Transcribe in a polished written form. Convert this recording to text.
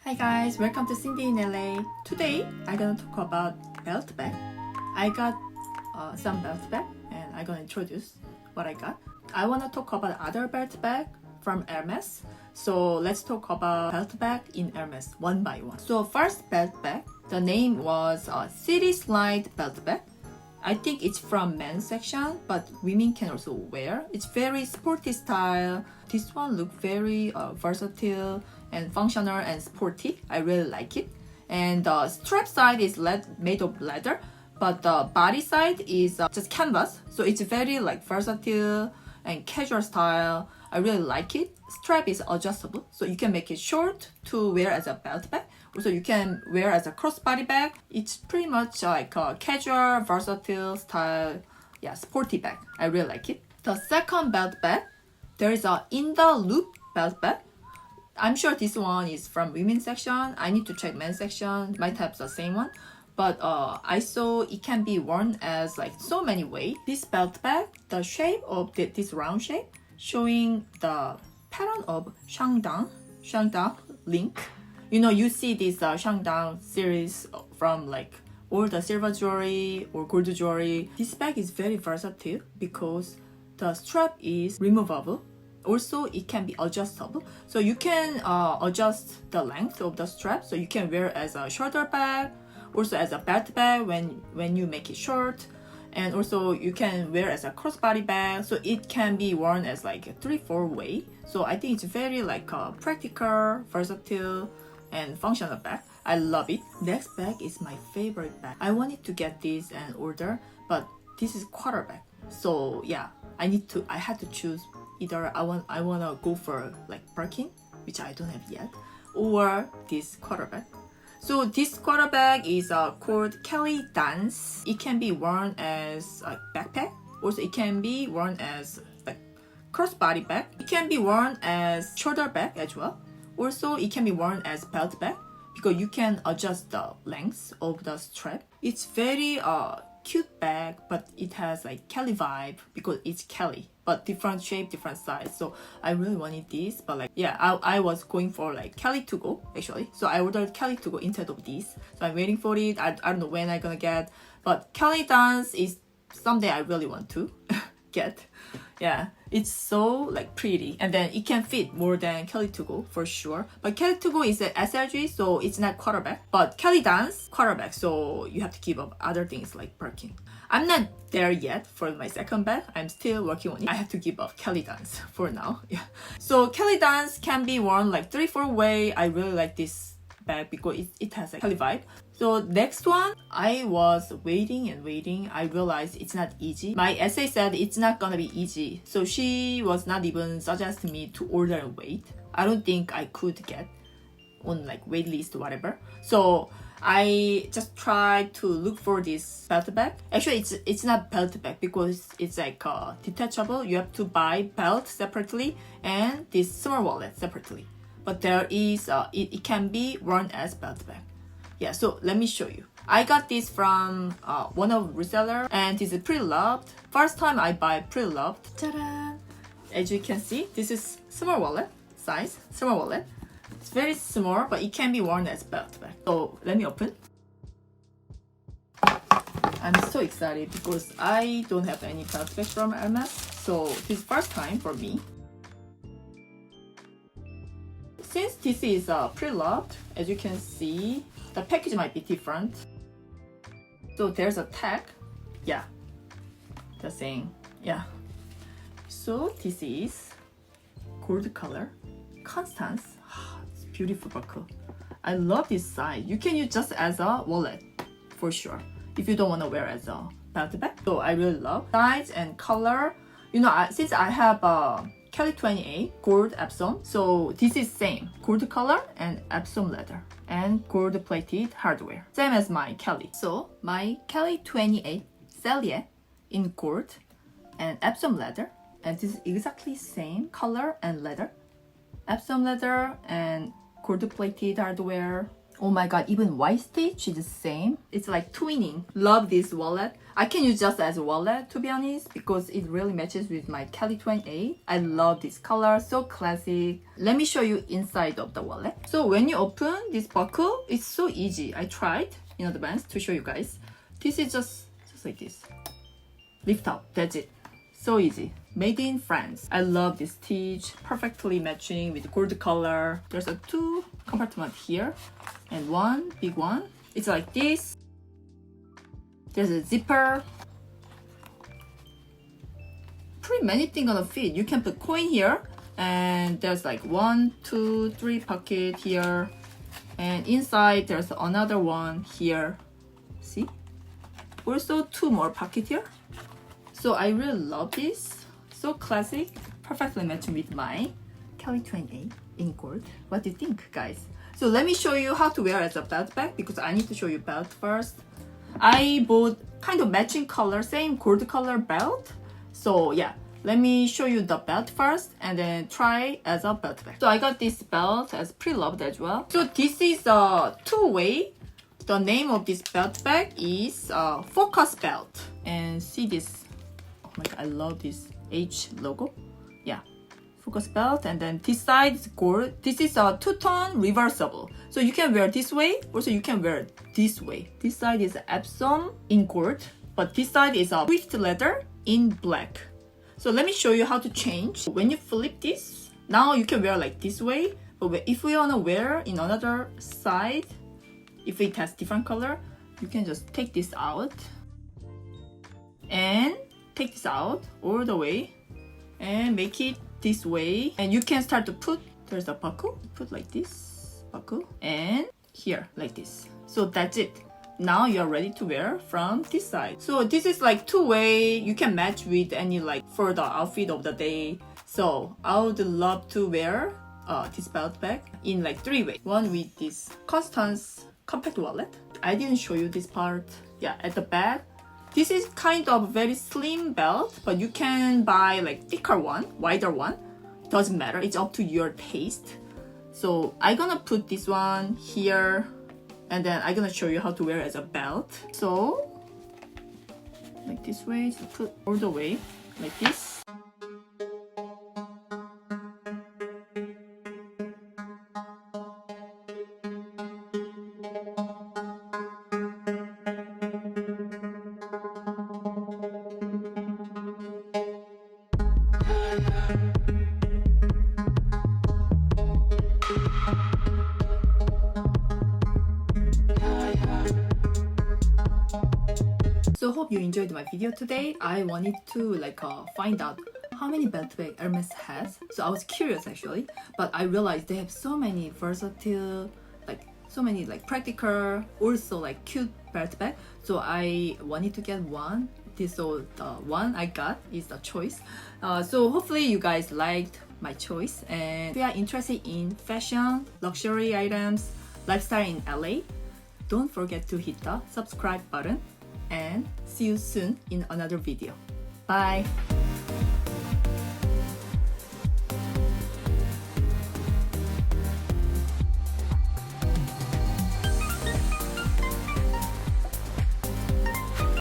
Hi guys, welcome to Cindy in LA. Today I'm gonna talk about belt bag. I got some belt bag and I'm gonna introduce what I got. I wanna talk about other belt bag from Hermes. So let's talk about belt bag in Hermes one by one. So first belt bag, the name was City Slide belt bag. I think it's from men's section, but women can also wear. It's very sporty style. This one look very versatile and functional and sporty. I really like it. And the strap side is made of leather, but the body side is just canvas. So it's very like versatile and casual style. I really like it. Strap is adjustable, so you can make it short to wear as a belt bag. Also, you can wear as a crossbody bag. It's pretty much like a casual, versatile style, sporty bag. I really like it. The second belt bag, there is a in the loop belt bag. I'm sure this one is from women's section. I need to check men's section. Might have the same one. But I saw it can be worn as like so many ways. This belt bag, the shape of this round shape, showing the pattern of Shangdang link. You know, you see this Shangdang series from like all the silver jewelry or gold jewelry. This bag is very versatile because the strap is removable. Also, it can be adjustable. So you can adjust the length of the strap. So you can wear as a shoulder bag, also as a belt bag when you make it short. And also you can wear as a crossbody bag. So it can be worn as like a 3-4 way. So I think it's very like practical, versatile, and functional bag. I love it. Next bag is my favorite bag. I wanted to get this and order, but this is quarter bag. So yeah, I had to choose either I wanna go for like Birkin, which I don't have yet, or this quarter bag. So this quarter bag is called Kelly Dance. It can be worn as a backpack. Also, it can be worn as like crossbody bag. It can be worn as shoulder bag as well. Also, it can be worn as belt bag because you can adjust the length of the strap. It's very cute bag, but it has like Kelly vibe because it's Kelly, but different shape, different size. So I really wanted this, but like I was going for like Kelly to go actually. So I ordered Kelly to go instead of this. So I'm waiting for it. I don't know when I'm gonna get, but Kelly Dance is someday I really want to get. Yeah, it's so like pretty, and then it can fit more than Kelly to go for sure. But Kelly to go is an SLG, so it's not quarterback. But Kelly Dance quarterback, so you have to give up other things like Birkin. I'm not there yet for my second bag. I'm still working on it. I have to give up Kelly Dance for now. Yeah. So Kelly Dance can be worn like 3-4 way. I really like this bag because it has a Kelly vibe. So next one, I was waiting and waiting. I realized it's not easy. My essay said it's not gonna be easy. So she was not even suggesting me to order and wait. I don't think I could get on like wait list or whatever. So I just tried to look for this belt bag. Actually, it's not belt bag because it's like detachable. You have to buy belt separately and this small wallet separately. But there is, it can be worn as belt bag. Yeah, so let me show you. I got this from one of reseller and this is pre-loved. First time I buy pre-loved. Ta-da! As you can see, this is small wallet size, small wallet. It's very small, but it can be worn as belt bag. So let me open. I'm so excited because I don't have any belt bag from Hermes. So this is first time for me. Since this is pre-loved, as you can see, the package might be different. So there's a tag. Yeah, the same. Yeah. So this is gold color. Constance. It's beautiful buckle. I love this size. You can use just as a wallet for sure if you don't want to wear as a belt bag. So I really love size and color. You know, since I have Kelly 28 gold Epsom, so this is same gold color and Epsom leather and gold plated hardware, same as my Kelly. So my Kelly 28 Cellier in gold and Epsom leather, and this is exactly same color and leather, Epsom leather and gold plated hardware. Oh my god, even white stitch is the same. It's like twinning. Love this wallet. I can use just as a wallet to be honest because it really matches with my Kelly 28. I love this color, so classic. Let me show you inside of the wallet. So when you open this buckle, it's so easy. I tried in advance to show you guys. This is just like this. Lift up, that's it. So easy. Made in France. I love this stitch. Perfectly matching with gold color. There's a 2 compartment here and one big one. It's like this. There's a zipper. Pretty many things gonna fit. You can put coin here and there's like 1, 2, 3 pocket here. And inside there's another one here. See? Also 2 more pocket here. So I really love this. So classic, perfectly matching with my Kelly 28 in gold. What do you think, guys? So let me show you how to wear as a belt bag because I need to show you belt first. I bought kind of matching color, same gold color belt. So yeah, let me show you the belt first and then try as a belt bag. So I got this belt as pre-loved as well. So this is a 2-way. The name of this belt bag is Focus Belt. And see this, oh my god, I love this H logo. Yeah, Focus Belt. And then this side is gold. This is a 2-tone reversible. So you can wear this way, also you can wear this way. This side is Epsom in gold, but this side is a Swift leather in black. So let me show you how to change. When you flip this, now you can wear like this way, but if we wanna wear in another side, if it has different color, you can just take this out and take this out all the way and make it this way. And you can start to put, there's a buckle, put like this, buckle, and here like this. So that's it. Now you're ready to wear from this side. So this is like 2-way. You can match with any like for the outfit of the day. So I would love to wear this belt bag in like 3-way. One with this Constance compact wallet. I didn't show you this part. Yeah, at the back. This is kind of very slim belt, but you can buy like thicker one, wider one. Doesn't matter, it's up to your taste. So I'm gonna put this one here and then I'm gonna show you how to wear it as a belt. So like this way, so put all the way like this. So hope you enjoyed my video today. I wanted to find out how many belt bag Hermes has. So I was curious actually, but I realized they have so many versatile, so many practical, also cute belt bag. So I wanted to get one. So the one I got is the choice. So hopefully you guys liked my choice, and if you are interested in fashion, luxury items, lifestyle in LA, don't forget to hit the subscribe button and see you soon in another video. Bye!